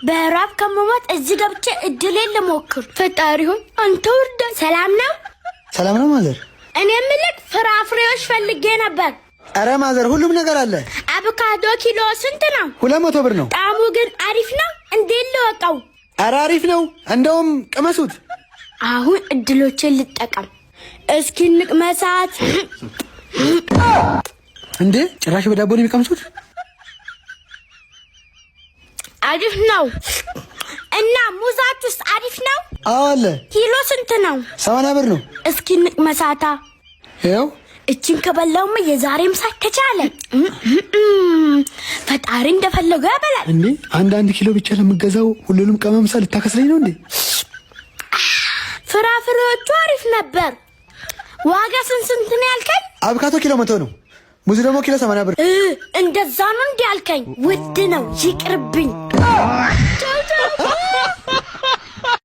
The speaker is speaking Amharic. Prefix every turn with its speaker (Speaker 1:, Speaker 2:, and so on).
Speaker 1: በራብ ከመሞት እዚህ ገብቼ እድሌን ልሞክር። ፈጣሪ ሆይ አንተ ወርደ። ሰላም ነው?
Speaker 2: ሰላም ነው ማዘር።
Speaker 1: እኔ የምልህ ፍራፍሬዎች ፈልጌ ነበር።
Speaker 2: አረ ማዘር ሁሉም ነገር አለ።
Speaker 1: አቮካዶ ኪሎ ስንት ነው?
Speaker 2: 200 ብር ነው።
Speaker 1: ጣዕሙ ግን አሪፍ ነው? እንዴት ልወቀው?
Speaker 2: አረ አሪፍ ነው። እንደውም ቅመሱት።
Speaker 1: አሁን እድሎችን ልጠቀም። እስኪ እንቅመሳት።
Speaker 2: እንዴ ጭራሽ በዳቦ ነው የሚቀምሱት?
Speaker 1: አሪፍ ነው። እና ሙዛቱስ አሪፍ ነው?
Speaker 2: አዎ አለ።
Speaker 1: ኪሎ ስንት ነው?
Speaker 2: 80 ብር ነው።
Speaker 1: እስኪ እንቅመሳታ።
Speaker 2: ይኸው
Speaker 1: እቺን ከበላውም የዛሬም ሳይከቻለ ፈጣሪ እንደፈለገው ያበላል።
Speaker 2: እንዴ አንድ ኪሎ ብቻ ለምገዛው ሁሉንም ቀመምሳ ልታከስለኝ ነው እንዴ?
Speaker 1: ፍራፍሬዎቹ አሪፍ ነበር። ዋጋ ስንት ነው ያልከኝ?
Speaker 2: አቮካዶ ኪሎ 100 ነው። ሙዝ ደግሞ ኪሎ 80 ብር።
Speaker 1: እንደዛ ነው እንዴ ያልከኝ? ውድ ነው፣ ይቅርብኝ።